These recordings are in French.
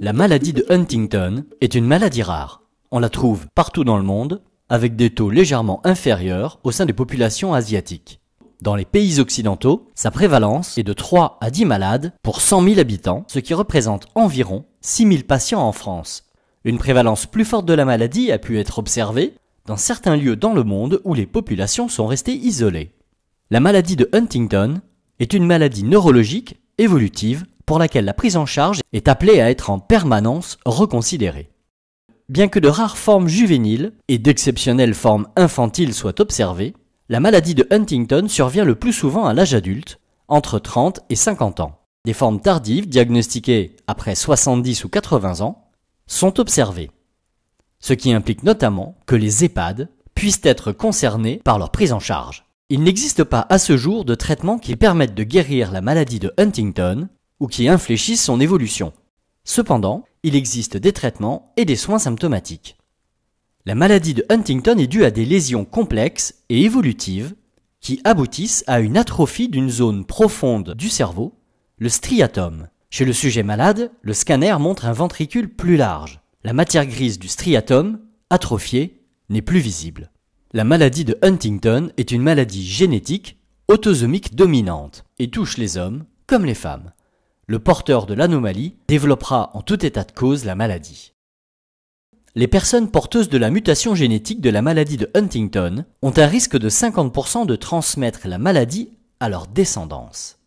La maladie de Huntington est une maladie rare. On la trouve partout dans le monde, avec des taux légèrement inférieurs au sein des populations asiatiques. Dans les pays occidentaux, sa prévalence est de 3 à 10 malades pour 100 000 habitants, ce qui représente environ 6 000 patients en France. Une prévalence plus forte de la maladie a pu être observée dans certains lieux dans le monde où les populations sont restées isolées. La maladie de Huntington est une maladie neurologique évolutive pour laquelle la prise en charge est appelée à être en permanence reconsidérée. Bien que de rares formes juvéniles et d'exceptionnelles formes infantiles soient observées, la maladie de Huntington survient le plus souvent à l'âge adulte, entre 30 et 50 ans. Des formes tardives, diagnostiquées après 70 ou 80 ans, sont observées. Ce qui implique notamment que les EHPAD puissent être concernés par leur prise en charge. Il n'existe pas à ce jour de traitements qui permettent de guérir la maladie de Huntington ou qui infléchissent son évolution. Cependant, il existe des traitements et des soins symptomatiques. La maladie de Huntington est due à des lésions complexes et évolutives qui aboutissent à une atrophie d'une zone profonde du cerveau, le striatum. Chez le sujet malade, le scanner montre un ventricule plus large. La matière grise du striatum, atrophiée, n'est plus visible. La maladie de Huntington est une maladie génétique, autosomique dominante, et touche les hommes comme les femmes. Le porteur de l'anomalie développera en tout état de cause la maladie. Les personnes porteuses de la mutation génétique de la maladie de Huntington ont un risque de 50% de transmettre la maladie à leur descendance.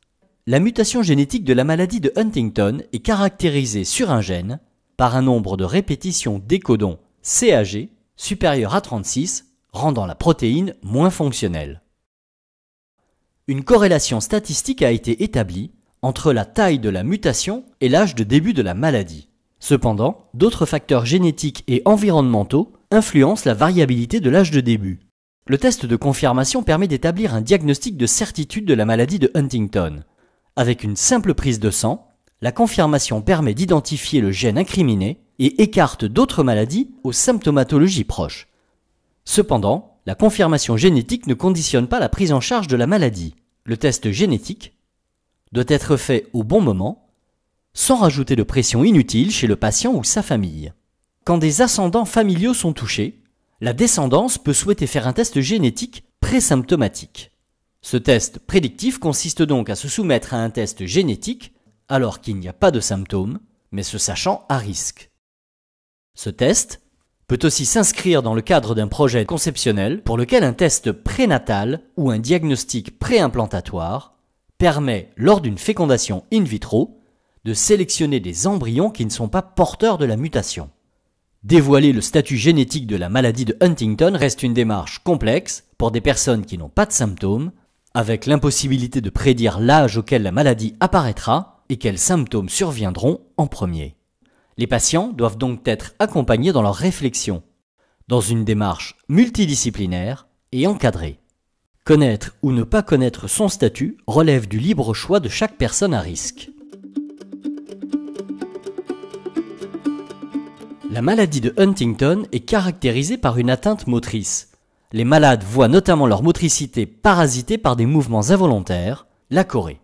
La mutation génétique de la maladie de Huntington est caractérisée sur un gène par un nombre de répétitions d'écodons CAG supérieur à 36, rendant la protéine moins fonctionnelle. Une corrélation statistique a été établie entre la taille de la mutation et l'âge de début de la maladie. Cependant, d'autres facteurs génétiques et environnementaux influencent la variabilité de l'âge de début. Le test de confirmation permet d'établir un diagnostic de certitude de la maladie de Huntington. Avec une simple prise de sang, la confirmation permet d'identifier le gène incriminé et écarte d'autres maladies aux symptomatologies proches. Cependant, la confirmation génétique ne conditionne pas la prise en charge de la maladie. Le test génétique doit être fait au bon moment, sans rajouter de pression inutile chez le patient ou sa famille. Quand des ascendants familiaux sont touchés, la descendance peut souhaiter faire un test génétique présymptomatique. Ce test prédictif consiste donc à se soumettre à un test génétique alors qu'il n'y a pas de symptômes, mais se sachant à risque. Ce test peut aussi s'inscrire dans le cadre d'un projet conceptionnel pour lequel un test prénatal ou un diagnostic préimplantatoire permet, lors d'une fécondation in vitro, de sélectionner des embryons qui ne sont pas porteurs de la mutation. Dévoiler le statut génétique de la maladie de Huntington reste une démarche complexe pour des personnes qui n'ont pas de symptômes, avec l'impossibilité de prédire l'âge auquel la maladie apparaîtra et quels symptômes surviendront en premier. Les patients doivent donc être accompagnés dans leur réflexion, dans une démarche multidisciplinaire et encadrée. Connaître ou ne pas connaître son statut relève du libre choix de chaque personne à risque. La maladie de Huntington est caractérisée par une atteinte motrice. Les malades voient notamment leur motricité parasitée par des mouvements involontaires, la chorée.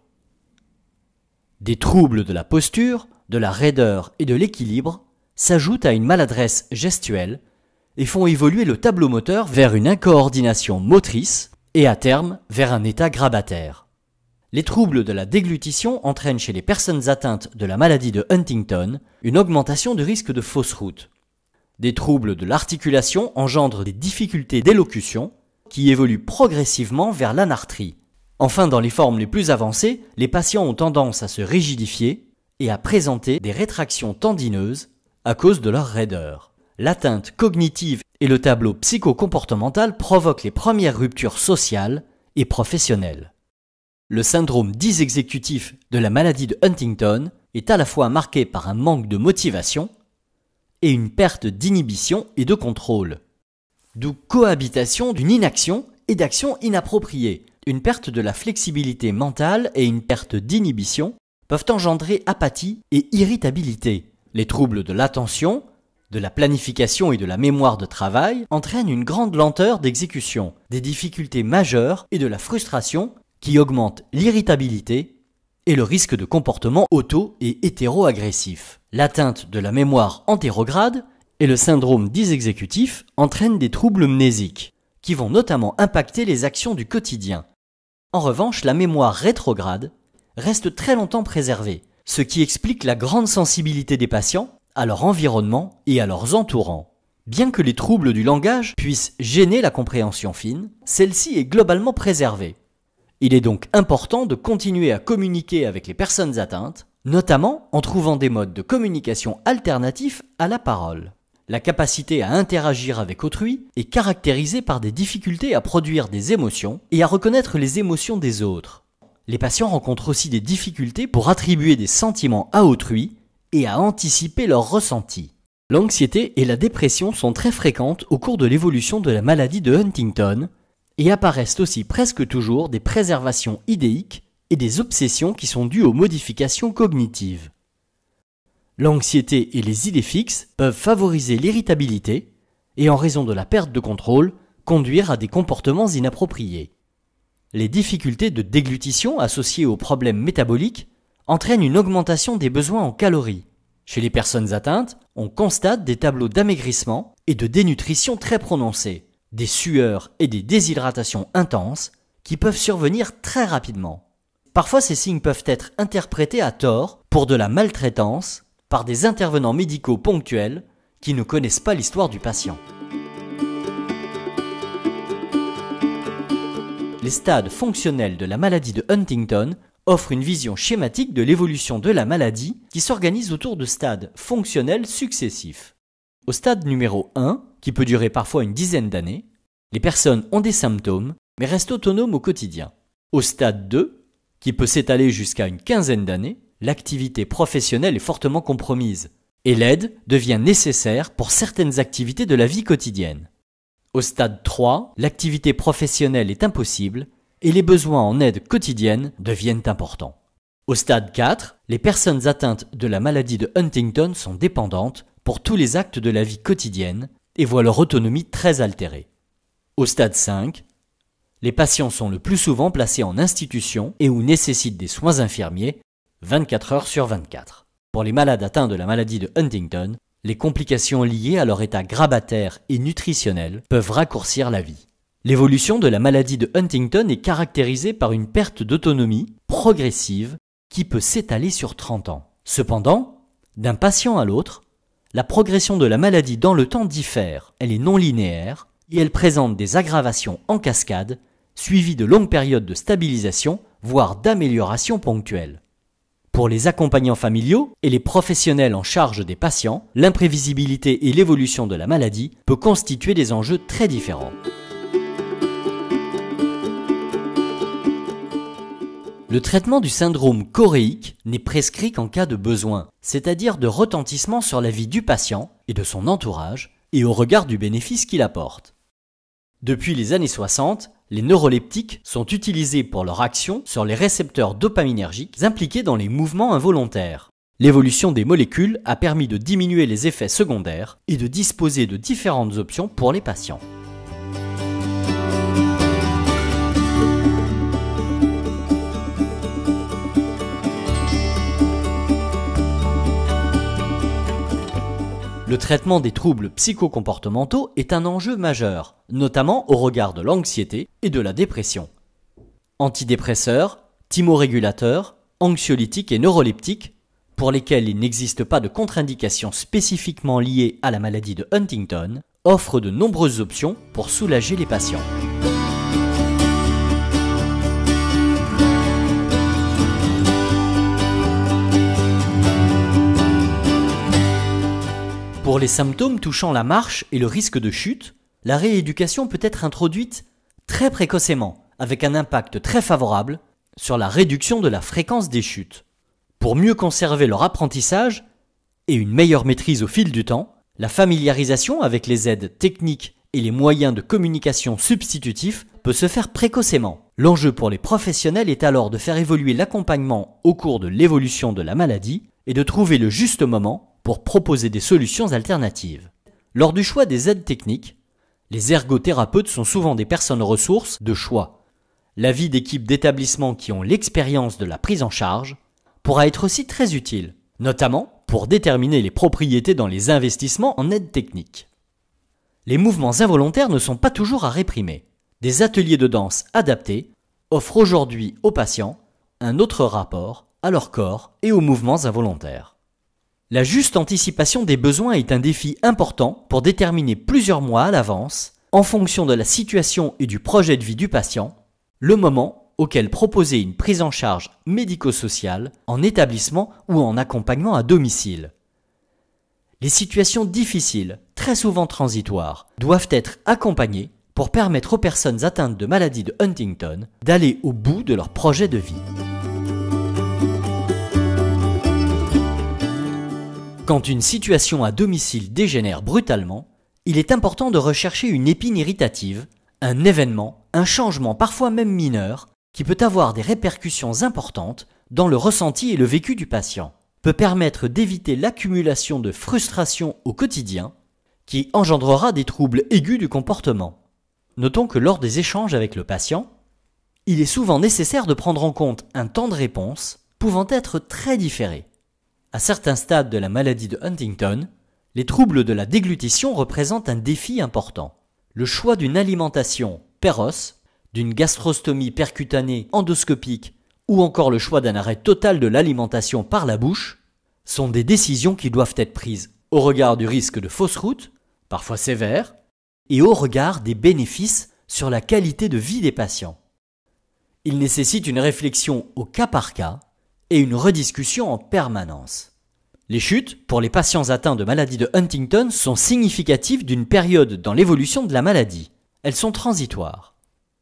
Des troubles de la posture, de la raideur et de l'équilibre s'ajoutent à une maladresse gestuelle et font évoluer le tableau moteur vers une incoordination motrice et à terme vers un état grabataire. Les troubles de la déglutition entraînent chez les personnes atteintes de la maladie de Huntington une augmentation du risque de fausse route. Des troubles de l'articulation engendrent des difficultés d'élocution qui évoluent progressivement vers l'anartrie. Enfin, dans les formes les plus avancées, les patients ont tendance à se rigidifier et à présenter des rétractions tendineuses à cause de leur raideur. L'atteinte cognitive et le tableau psychocomportemental provoquent les premières ruptures sociales et professionnelles. Le syndrome dysexécutif de la maladie de Huntington est à la fois marqué par un manque de motivation et une perte d'inhibition et de contrôle. D'où cohabitation d'une inaction et d'action inappropriée. Une perte de la flexibilité mentale et une perte d'inhibition peuvent engendrer apathie et irritabilité. Les troubles de l'attention, de la planification et de la mémoire de travail entraînent une grande lenteur d'exécution, des difficultés majeures et de la frustration qui augmentent l'irritabilité et le risque de comportement auto- et hétéro-agressif. L'atteinte de la mémoire antérograde et le syndrome dysexécutif entraînent des troubles mnésiques, qui vont notamment impacter les actions du quotidien. En revanche, la mémoire rétrograde reste très longtemps préservée, ce qui explique la grande sensibilité des patients à leur environnement et à leurs entourants. Bien que les troubles du langage puissent gêner la compréhension fine, celle-ci est globalement préservée. Il est donc important de continuer à communiquer avec les personnes atteintes, notamment en trouvant des modes de communication alternatifs à la parole. La capacité à interagir avec autrui est caractérisée par des difficultés à produire des émotions et à reconnaître les émotions des autres. Les patients rencontrent aussi des difficultés pour attribuer des sentiments à autrui et à anticiper leurs ressentis. L'anxiété et la dépression sont très fréquentes au cours de l'évolution de la maladie de Huntington et apparaissent aussi presque toujours des préservations idéiques et des obsessions qui sont dues aux modifications cognitives. L'anxiété et les idées fixes peuvent favoriser l'irritabilité et, en raison de la perte de contrôle, conduire à des comportements inappropriés. Les difficultés de déglutition associées aux problèmes métaboliques entraînent une augmentation des besoins en calories. Chez les personnes atteintes, on constate des tableaux d'amaigrissement et de dénutrition très prononcés, des sueurs et des déshydratations intenses qui peuvent survenir très rapidement. Parfois, ces signes peuvent être interprétés à tort pour de la maltraitance par des intervenants médicaux ponctuels qui ne connaissent pas l'histoire du patient. Les stades fonctionnels de la maladie de Huntington offrent une vision schématique de l'évolution de la maladie qui s'organise autour de stades fonctionnels successifs. Au stade numéro 1, qui peut durer parfois une dizaine d'années, les personnes ont des symptômes mais restent autonomes au quotidien. Au stade 2, qui peut s'étaler jusqu'à une quinzaine d'années, l'activité professionnelle est fortement compromise et l'aide devient nécessaire pour certaines activités de la vie quotidienne. Au stade 3, l'activité professionnelle est impossible et les besoins en aide quotidienne deviennent importants. Au stade 4, les personnes atteintes de la maladie de Huntington sont dépendantes pour tous les actes de la vie quotidienne et voient leur autonomie très altérée. Au stade 5, les patients sont le plus souvent placés en institution et ou nécessitent des soins infirmiers 24 heures sur 24. Pour les malades atteints de la maladie de Huntington, les complications liées à leur état grabataire et nutritionnel peuvent raccourcir la vie. L'évolution de la maladie de Huntington est caractérisée par une perte d'autonomie progressive qui peut s'étaler sur 30 ans. Cependant, d'un patient à l'autre, la progression de la maladie dans le temps diffère, elle est non linéaire et elle présente des aggravations en cascade suivies de longues périodes de stabilisation, voire d'amélioration ponctuelle. Pour les accompagnants familiaux et les professionnels en charge des patients, l'imprévisibilité et l'évolution de la maladie peut constituer des enjeux très différents. Le traitement du syndrome choréique n'est prescrit qu'en cas de besoin, c'est-à-dire de retentissement sur la vie du patient et de son entourage et au regard du bénéfice qu'il apporte. Depuis les années 60, les neuroleptiques sont utilisés pour leur action sur les récepteurs dopaminergiques impliqués dans les mouvements involontaires. L'évolution des molécules a permis de diminuer les effets secondaires et de disposer de différentes options pour les patients. Le traitement des troubles psychocomportementaux est un enjeu majeur, notamment au regard de l'anxiété et de la dépression. Antidépresseurs, thymorégulateurs, anxiolytiques et neuroleptiques, pour lesquels il n'existe pas de contre-indication spécifiquement liée à la maladie de Huntington, offrent de nombreuses options pour soulager les patients. Pour les symptômes touchant la marche et le risque de chute, la rééducation peut être introduite très précocement, avec un impact très favorable sur la réduction de la fréquence des chutes. Pour mieux conserver leur apprentissage et une meilleure maîtrise au fil du temps, la familiarisation avec les aides techniques et les moyens de communication substitutifs peut se faire précocement. L'enjeu pour les professionnels est alors de faire évoluer l'accompagnement au cours de l'évolution de la maladie et de trouver le juste moment pour proposer des solutions alternatives. Lors du choix des aides techniques, les ergothérapeutes sont souvent des personnes ressources de choix. L'avis d'équipes d'établissements qui ont l'expérience de la prise en charge pourra être aussi très utile, notamment pour déterminer les propriétés dans les investissements en aide technique. Les mouvements involontaires ne sont pas toujours à réprimer. Des ateliers de danse adaptés offrent aujourd'hui aux patients un autre rapport à leur corps et aux mouvements involontaires. La juste anticipation des besoins est un défi important pour déterminer plusieurs mois à l'avance, en fonction de la situation et du projet de vie du patient, le moment auquel proposer une prise en charge médico-sociale en établissement ou en accompagnement à domicile. Les situations difficiles, très souvent transitoires, doivent être accompagnées pour permettre aux personnes atteintes de maladie de Huntington d'aller au bout de leur projet de vie. Quand une situation à domicile dégénère brutalement, il est important de rechercher une épine irritative, un événement, un changement parfois même mineur, qui peut avoir des répercussions importantes dans le ressenti et le vécu du patient, peut permettre d'éviter l'accumulation de frustration au quotidien, qui engendrera des troubles aigus du comportement. Notons que lors des échanges avec le patient, il est souvent nécessaire de prendre en compte un temps de réponse pouvant être très différé. À certains stades de la maladie de Huntington, les troubles de la déglutition représentent un défi important. Le choix d'une alimentation per-os, d'une gastrostomie percutanée endoscopique ou encore le choix d'un arrêt total de l'alimentation par la bouche sont des décisions qui doivent être prises au regard du risque de fausse route, parfois sévère, et au regard des bénéfices sur la qualité de vie des patients. Il nécessite une réflexion au cas par cas et une rediscussion en permanence. Les chutes, pour les patients atteints de maladie de Huntington, sont significatives d'une période dans l'évolution de la maladie. Elles sont transitoires.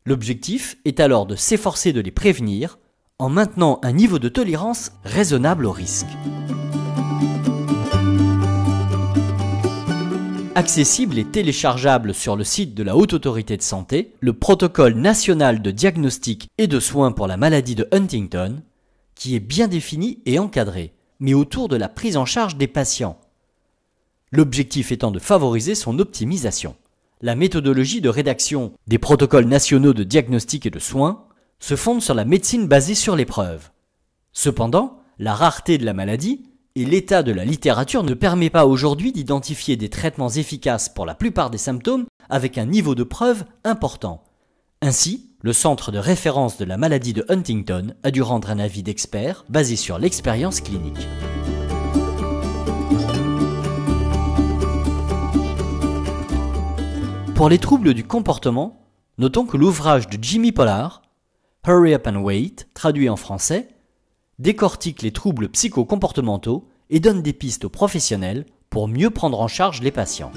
L'objectif est alors de s'efforcer de les prévenir en maintenant un niveau de tolérance raisonnable au risque. Accessible et téléchargeable sur le site de la Haute Autorité de Santé, le protocole national de diagnostic et de soins pour la maladie de Huntington, qui est bien défini et encadré, mais autour de la prise en charge des patients. L'objectif étant de favoriser son optimisation. La méthodologie de rédaction des protocoles nationaux de diagnostic et de soins se fonde sur la médecine basée sur l'épreuve. Cependant, la rareté de la maladie et l'état de la littérature ne permet pas aujourd'hui d'identifier des traitements efficaces pour la plupart des symptômes avec un niveau de preuve important. Ainsi, le centre de référence de la maladie de Huntington a dû rendre un avis d'expert basé sur l'expérience clinique. Pour les troubles du comportement, notons que l'ouvrage de Jimmy Pollard, Hurry Up and Wait, traduit en français, décortique les troubles psychocomportementaux et donne des pistes aux professionnels pour mieux prendre en charge les patients.